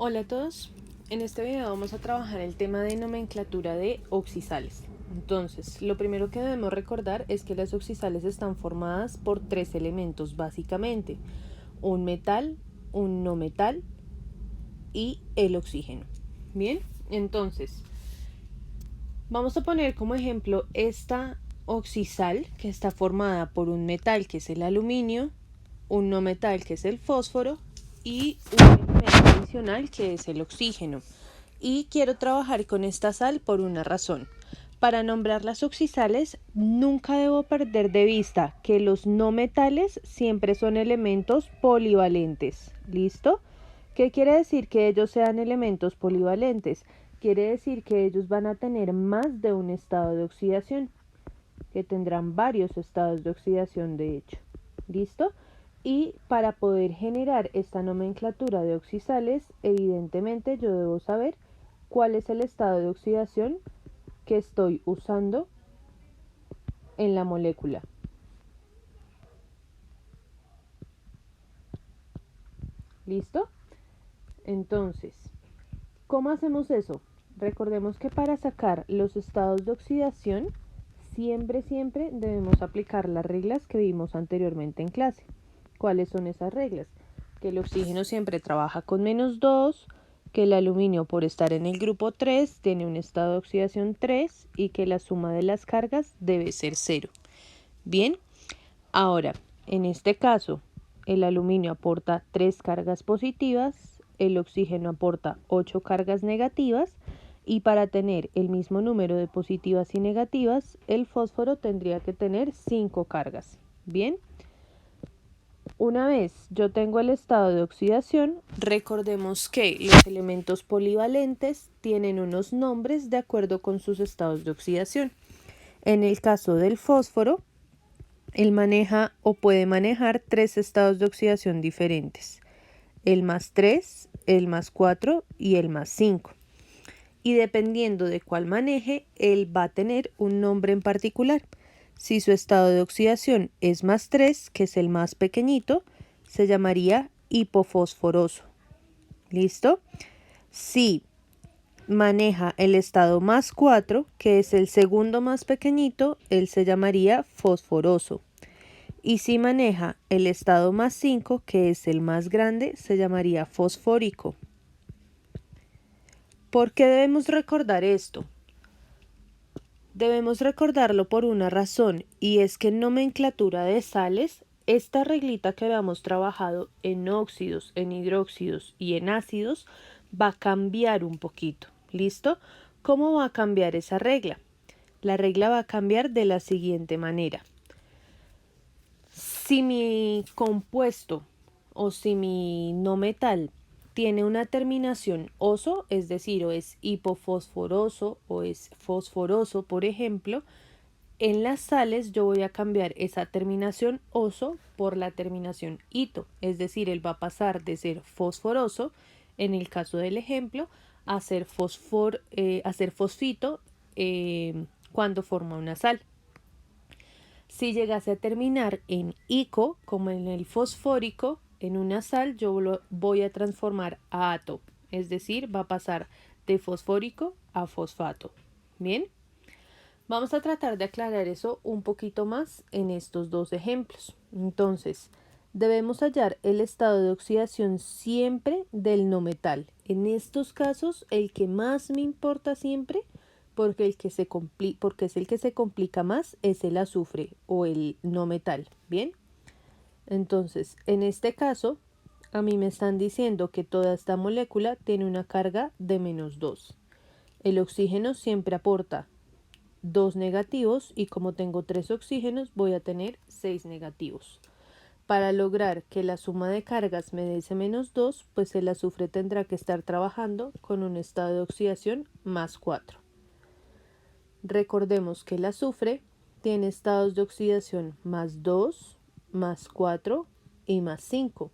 Hola a todos, en este video vamos a trabajar el tema de nomenclatura de oxisales. Entonces, lo primero que debemos recordar es que las oxisales están formadas por tres elementos básicamente: un metal, un no metal y el oxígeno. Bien, entonces, vamos a poner como ejemplo esta oxisal que está formada por un metal que es el aluminio, un no metal que es el fósforo y un elemento adicional que es el oxígeno. Y quiero trabajar con esta sal por una razón. Para nombrar las oxisales nunca debo perder de vista que los no metales siempre son elementos polivalentes. ¿Listo? ¿Qué quiere decir que ellos sean elementos polivalentes? Quiere decir que ellos van a tener más de un estado de oxidación, que tendrán varios estados de oxidación de hecho. ¿Listo? Y para poder generar esta nomenclatura de oxisales, evidentemente yo debo saber cuál es el estado de oxidación que estoy usando en la molécula. ¿Listo? Entonces, ¿cómo hacemos eso? Recordemos que para sacar los estados de oxidación, siempre debemos aplicar las reglas que vimos anteriormente en clase. ¿Cuáles son esas reglas? Que el oxígeno siempre trabaja con -2, que el aluminio por estar en el grupo 3 tiene un estado de oxidación 3 y que la suma de las cargas debe ser 0. Bien, ahora, en este caso, el aluminio aporta 3 cargas positivas, el oxígeno aporta 8 cargas negativas y para tener el mismo número de positivas y negativas, el fósforo tendría que tener 5 cargas. Bien, una vez yo tengo el estado de oxidación, recordemos que los elementos polivalentes tienen unos nombres de acuerdo con sus estados de oxidación. En el caso del fósforo, él maneja o puede manejar 3 estados de oxidación diferentes: el +3, el +4 y el +5. Y dependiendo de cuál maneje, él va a tener un nombre en particular. Si su estado de oxidación es +3, que es el más pequeñito, se llamaría hipofosforoso. ¿Listo? Si maneja el estado +4, que es el segundo más pequeñito, él se llamaría fosforoso. Y si maneja el estado +5, que es el más grande, se llamaría fosfórico. ¿Por qué debemos recordar esto? Debemos recordarlo por una razón, y es que en nomenclatura de sales, esta reglita que habíamos trabajado en óxidos, en hidróxidos y en ácidos va a cambiar un poquito. ¿Listo? ¿Cómo va a cambiar esa regla? La regla va a cambiar de la siguiente manera. Si mi compuesto o si mi no metal tiene una terminación oso, es decir, o es hipofosforoso o es fosforoso, por ejemplo, en las sales yo voy a cambiar esa terminación oso por la terminación ito, es decir, él va a pasar de ser fosforoso, en el caso del ejemplo, a ser fosfito cuando forma una sal. Si llegase a terminar en ico, como en el fosfórico, en una sal yo lo voy a transformar a ato, es decir, va a pasar de fosfórico a fosfato. Bien, vamos a tratar de aclarar eso un poquito más en estos dos ejemplos. Entonces, debemos hallar el estado de oxidación siempre del no metal. En estos casos, el que más me importa siempre, porque es el que se complica más, es el azufre o el no metal. Bien, entonces, en este caso, a mí me están diciendo que toda esta molécula tiene una carga de -2. El oxígeno siempre aporta 2 negativos y como tengo 3 oxígenos voy a tener 6 negativos. Para lograr que la suma de cargas me dé ese -2, pues el azufre tendrá que estar trabajando con un estado de oxidación +4. Recordemos que el azufre tiene estados de oxidación +2, +4 y +5.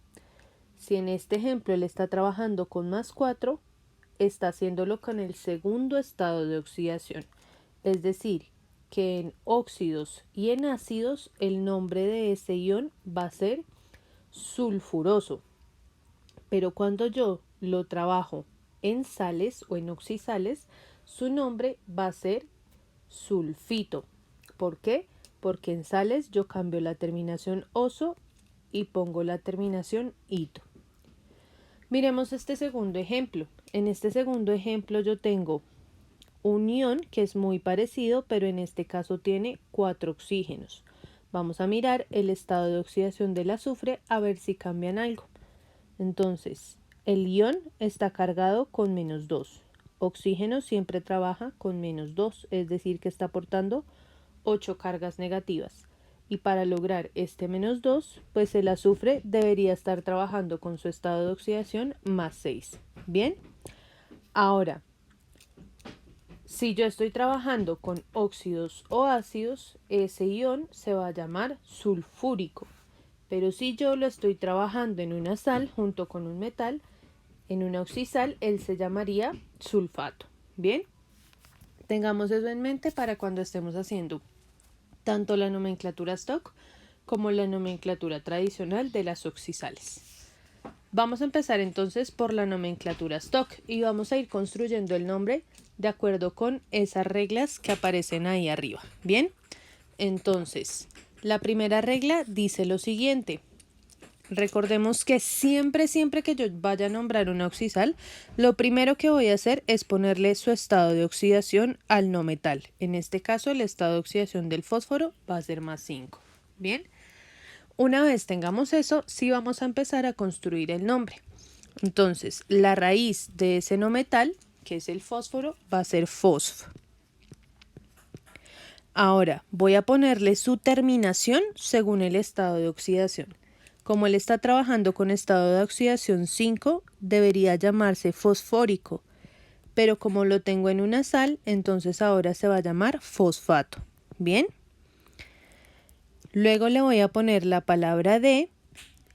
Si en este ejemplo él está trabajando con +4, está haciéndolo con el segundo estado de oxidación. Es decir, que en óxidos y en ácidos el nombre de ese ion va a ser sulfuroso. pero cuando yo lo trabajo en sales o en oxisales, su nombre va a ser sulfito. ¿Por qué? Porque en sales yo cambio la terminación oso y pongo la terminación ito. Miremos este segundo ejemplo. En este segundo ejemplo yo tengo un ion que es muy parecido, pero en este caso tiene 4 oxígenos. Vamos a mirar el estado de oxidación del azufre a ver si cambian algo. Entonces, el ion está cargado con -2. Oxígeno siempre trabaja con -2, es decir, que está aportando 8 cargas negativas. Y para lograr este -2, pues el azufre debería estar trabajando con su estado de oxidación +6. Bien, ahora, si yo estoy trabajando con óxidos o ácidos, ese ion se va a llamar sulfúrico. Pero si yo lo estoy trabajando en una sal junto con un metal, en una oxisal, él se llamaría sulfato. Bien, tengamos eso en mente para cuando estemos haciendo tanto la nomenclatura stock como la nomenclatura tradicional de las oxisales. Vamos a empezar entonces por la nomenclatura stock y vamos a ir construyendo el nombre de acuerdo con esas reglas que aparecen ahí arriba. Bien, entonces la primera regla dice lo siguiente. Recordemos que siempre que yo vaya a nombrar una oxisal, lo primero que voy a hacer es ponerle su estado de oxidación al no metal. En este caso, el estado de oxidación del fósforo va a ser +5. Bien, una vez tengamos eso, sí vamos a empezar a construir el nombre. Entonces, la raíz de ese no metal, que es el fósforo, va a ser fosf. Ahora, voy a ponerle su terminación según el estado de oxidación. Como él está trabajando con estado de oxidación 5, debería llamarse fosfórico, pero como lo tengo en una sal, entonces ahora se va a llamar fosfato. ¿Bien? Luego le voy a poner la palabra de,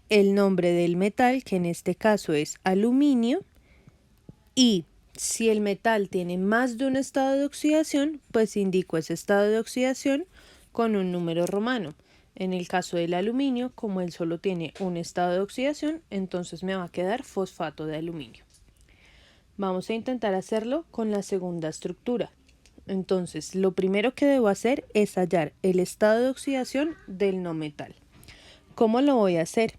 el nombre del metal, que en este caso es aluminio, y si el metal tiene más de un estado de oxidación, pues indico ese estado de oxidación con un número romano. En el caso del aluminio, como él solo tiene un estado de oxidación, entonces me va a quedar fosfato de aluminio. Vamos a intentar hacerlo con la segunda estructura. Entonces, lo primero que debo hacer es hallar el estado de oxidación del no metal. ¿Cómo lo voy a hacer?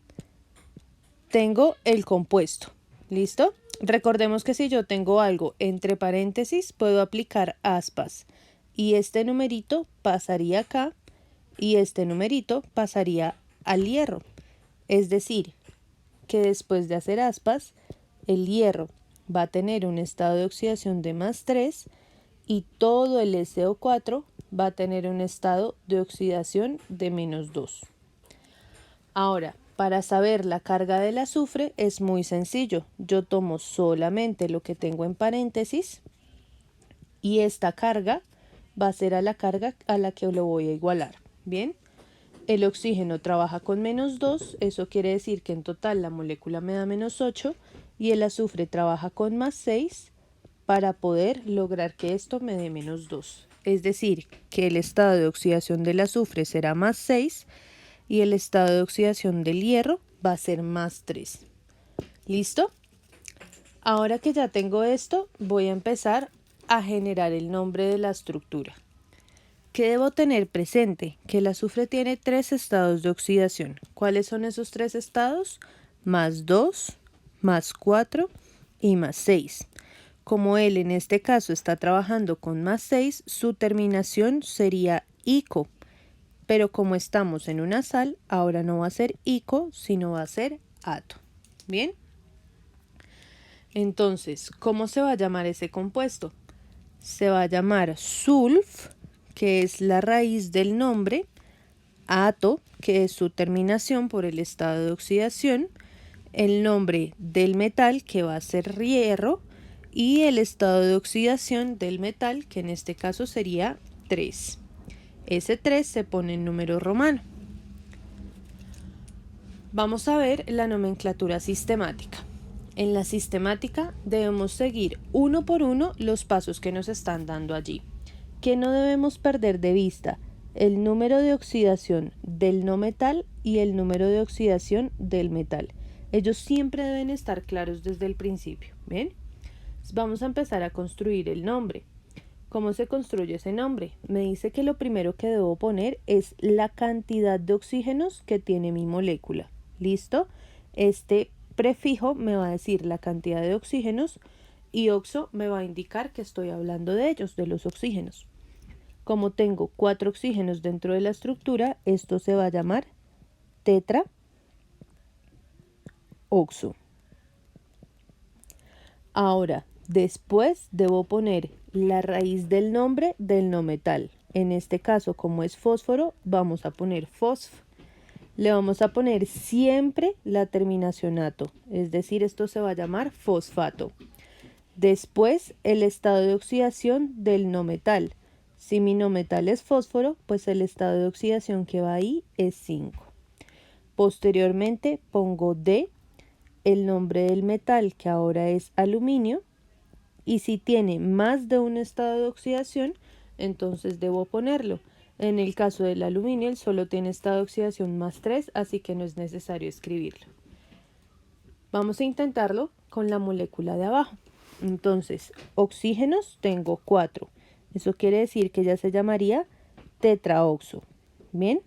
Tengo el compuesto. ¿Listo? Recordemos que si yo tengo algo entre paréntesis, puedo aplicar aspas. Y este numerito pasaría acá y este numerito pasaría al hierro. Es decir, que después de hacer aspas, el hierro va a tener un estado de oxidación de +3 y todo el SO4 va a tener un estado de oxidación de -2. Ahora, para saber la carga del azufre es muy sencillo. Yo tomo solamente lo que tengo en paréntesis y esta carga va a ser a la carga a la que lo voy a igualar. Bien, el oxígeno trabaja con -2, eso quiere decir que en total la molécula me da -8 y el azufre trabaja con +6 para poder lograr que esto me dé -2. Es decir, que el estado de oxidación del azufre será +6 y el estado de oxidación del hierro va a ser +3. ¿Listo? Ahora que ya tengo esto, voy a empezar a generar el nombre de la estructura. ¿Qué debo tener presente? Que el azufre tiene 3 estados de oxidación. ¿Cuáles son esos 3 estados? +2, +4 y +6. Como él en este caso está trabajando con +6, su terminación sería ico. Pero como estamos en una sal, ahora no va a ser ico, sino va a ser ato. ¿Bien? Entonces, ¿cómo se va a llamar ese compuesto? Se va a llamar sulf, que es la raíz del nombre, ato, que es su terminación por el estado de oxidación, el nombre del metal, que va a ser hierro, y el estado de oxidación del metal, que en este caso sería 3. Ese 3 se pone en número romano. Vamos a ver la nomenclatura sistemática. En la sistemática debemos seguir uno por uno los pasos que nos están dando allí. ¿Qué no debemos perder de vista? El número de oxidación del no metal y el número de oxidación del metal. Ellos siempre deben estar claros desde el principio. ¿Bien? Vamos a empezar a construir el nombre. ¿Cómo se construye ese nombre? Me dice que lo primero que debo poner es la cantidad de oxígenos que tiene mi molécula. ¿Listo? Este prefijo me va a decir la cantidad de oxígenos y oxo me va a indicar que estoy hablando de ellos, de los oxígenos. Como tengo 4 oxígenos dentro de la estructura, esto se va a llamar tetraoxo. Ahora, después debo poner la raíz del nombre del no metal. En este caso, como es fósforo, vamos a poner fosf. Le vamos a poner siempre la terminación ato, es decir, esto se va a llamar fosfato. Después, el estado de oxidación del no metal. Si mi no metal es fósforo, pues el estado de oxidación que va ahí es 5. Posteriormente pongo D, el nombre del metal, que ahora es aluminio, y si tiene más de un estado de oxidación, entonces debo ponerlo. En el caso del aluminio, él solo tiene estado de oxidación más 3, así que no es necesario escribirlo. Vamos a intentarlo con la molécula de abajo. Entonces, oxígenos tengo 4. Eso quiere decir que ya se llamaría tetraoxo. Bien.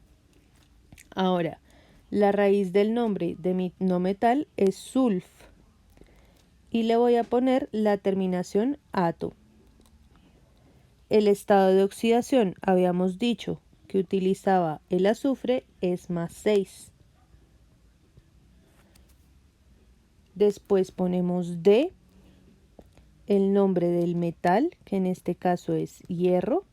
Ahora, la raíz del nombre de mi no metal es sulf. Y le voy a poner la terminación ato. El estado de oxidación, habíamos dicho que utilizaba el azufre, es más 6. Después ponemos D, el nombre del metal, que en este caso es hierro,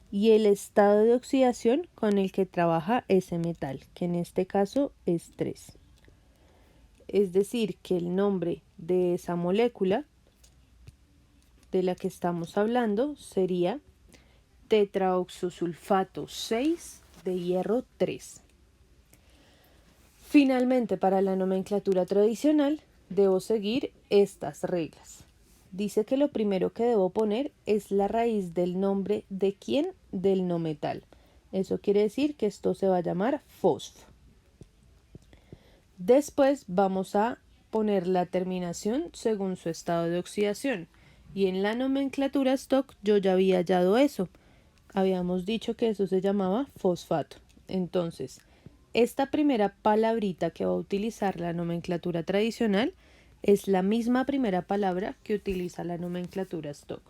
y el estado de oxidación con el que trabaja ese metal, que en este caso es 3. Es decir, que el nombre de esa molécula de la que estamos hablando sería tetraoxosulfato 6 de hierro 3. Finalmente, para la nomenclatura tradicional, debo seguir estas reglas. Dice que lo primero que debo poner es la raíz del nombre de quién, del no metal. Eso quiere decir que esto se va a llamar fosf. Después vamos a poner la terminación según su estado de oxidación. Y en la nomenclatura stock yo ya había hallado eso. Habíamos dicho que eso se llamaba fosfato. Entonces, esta primera palabrita que va a utilizar la nomenclatura tradicional es la misma primera palabra que utiliza la nomenclatura stock.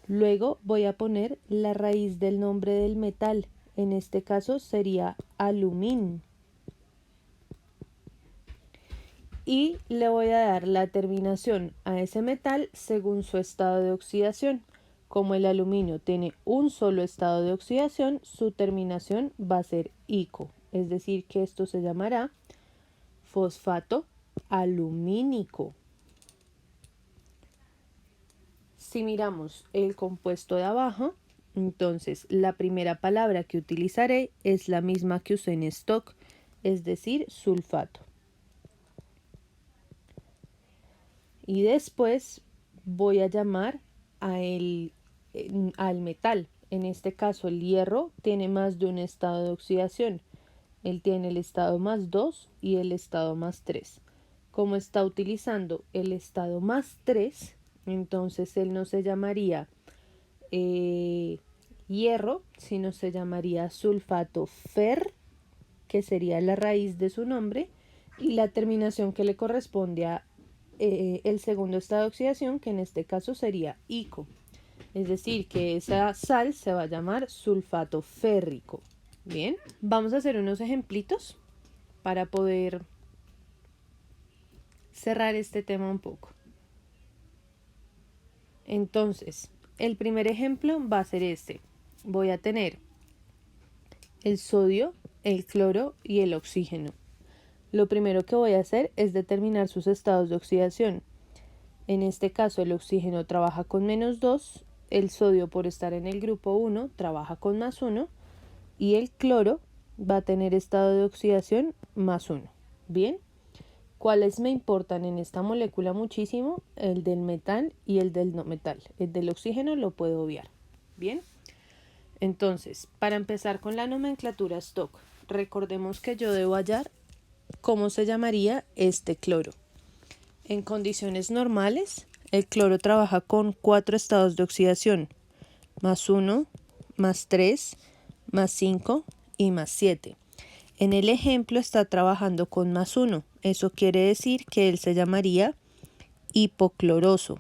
Luego voy a poner la raíz del nombre del metal. En este caso sería alumin. Y le voy a dar la terminación a ese metal según su estado de oxidación. Como el aluminio tiene un solo estado de oxidación, su terminación va a ser ico. Es decir, que esto se llamará fosfato alumínico. Si miramos el compuesto de abajo, entonces la primera palabra que utilizaré es la misma que usé en stock, es decir, sulfato. Y después voy a llamar al metal. En este caso el hierro tiene más de un estado de oxidación. Él tiene el estado más 2 y el estado más 3. Como está utilizando el estado más 3, entonces él no se llamaría hierro, sino se llamaría sulfato fer, que sería la raíz de su nombre, y la terminación que le corresponde a el segundo estado de oxidación, que en este caso sería ico. Es decir, que esa sal se va a llamar sulfato férrico. Bien, vamos a hacer unos ejemplitos para poder cerrar este tema un poco. Entonces, el primer ejemplo va a ser este. Voy a tener el sodio, el cloro y el oxígeno. Lo primero que voy a hacer es determinar sus estados de oxidación. En este caso el oxígeno trabaja con -2, el sodio por estar en el grupo 1 trabaja con +1 y el cloro va a tener estado de oxidación +1. Bien, ¿cuáles me importan en esta molécula muchísimo? El del metal y el del no metal. El del oxígeno lo puedo obviar. Bien, entonces para empezar con la nomenclatura stock, recordemos que yo debo hallar ¿cómo se llamaría este cloro? En condiciones normales, el cloro trabaja con 4 estados de oxidación, +1, +3, +5 y +7. En el ejemplo está trabajando con +1. Eso quiere decir que él se llamaría hipocloroso.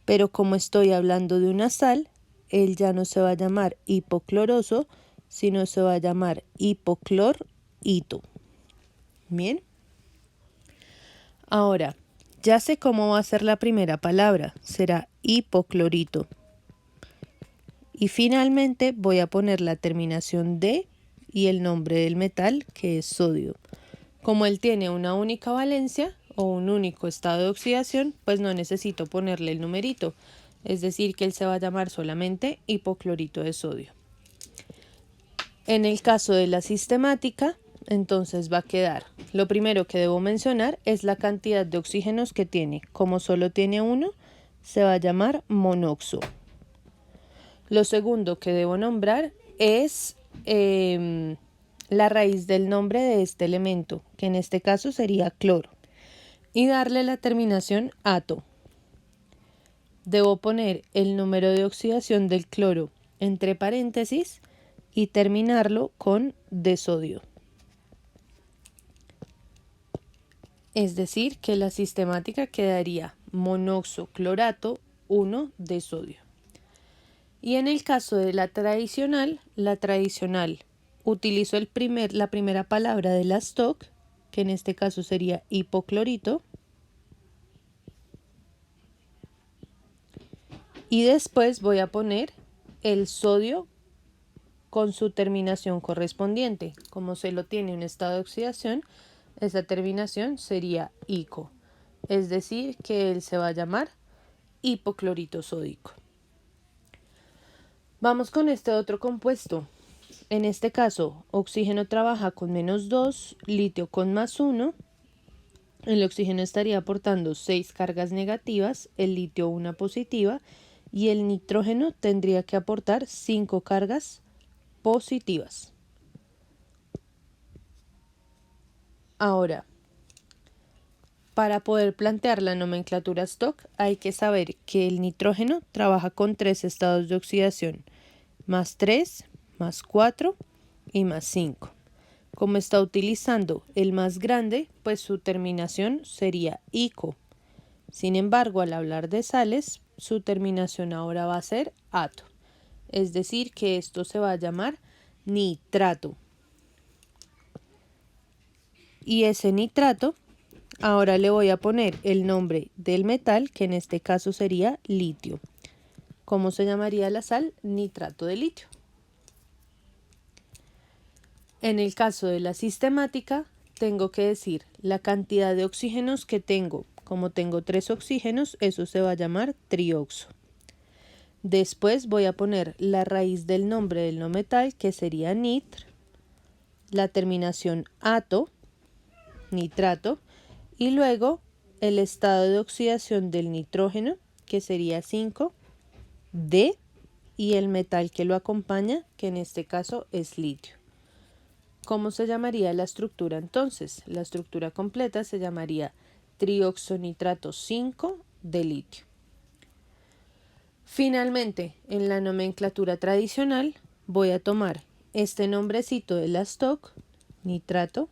Pero como estoy hablando de una sal, él ya no se va a llamar hipocloroso, sino se va a llamar hipoclorito. Bien. Ahora, ya sé cómo va a ser la primera palabra. Será hipoclorito. Y finalmente voy a poner la terminación de y el nombre del metal, que es sodio. Como él tiene una única valencia o un único estado de oxidación, pues no necesito ponerle el numerito. Es decir, que él se va a llamar solamente hipoclorito de sodio. En el caso de la sistemática, entonces va a quedar, lo primero que debo mencionar es la cantidad de oxígenos que tiene. Como solo tiene uno, se va a llamar monoxo. Lo segundo que debo nombrar es la raíz del nombre de este elemento, que en este caso sería cloro, y darle la terminación ato. Debo poner el número de oxidación del cloro entre paréntesis y terminarlo con de sodio. Es decir, que la sistemática quedaría monoxoclorato 1 de sodio. Y en el caso de la tradicional utilizo la primera palabra de la stock, que en este caso sería hipoclorito, y después voy a poner el sodio con su terminación correspondiente. Como se lo tiene en estado de oxidación, esa terminación sería ico, es decir, que él se va a llamar hipoclorito sódico. Vamos con este otro compuesto. En este caso, oxígeno trabaja con -2, litio con +1. El oxígeno estaría aportando 6 cargas negativas, el litio una positiva y el nitrógeno tendría que aportar 5 cargas positivas. Ahora, para poder plantear la nomenclatura stock hay que saber que el nitrógeno trabaja con 3 estados de oxidación, +3, +4 y +5. Como está utilizando el más grande, pues su terminación sería ico. Sin embargo, al hablar de sales, su terminación ahora va a ser ato. Es decir, que esto se va a llamar nitrato. Y ese nitrato, ahora le voy a poner el nombre del metal, que en este caso sería litio. ¿Cómo se llamaría la sal? Nitrato de litio. En el caso de la sistemática, tengo que decir la cantidad de oxígenos que tengo. Como tengo 3 oxígenos, eso se va a llamar trioxo. Después voy a poner la raíz del nombre del no metal, que sería nitr, la terminación ato, nitrato, y luego el estado de oxidación del nitrógeno, que sería 5D, y el metal que lo acompaña, que en este caso es litio. ¿Cómo se llamaría la estructura entonces? La estructura completa se llamaría trioxonitrato 5 de litio. Finalmente, en la nomenclatura tradicional, voy a tomar este nombrecito de la stock, nitrato,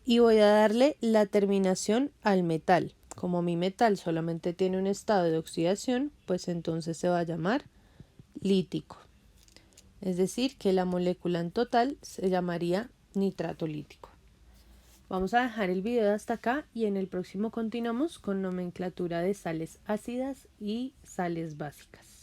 y voy a darle la terminación al metal. Como mi metal solamente tiene un estado de oxidación, pues entonces se va a llamar lítico. Es decir, que la molécula en total se llamaría nitrato lítico. Vamos a dejar el video hasta acá y en el próximo continuamos con nomenclatura de sales ácidas y sales básicas.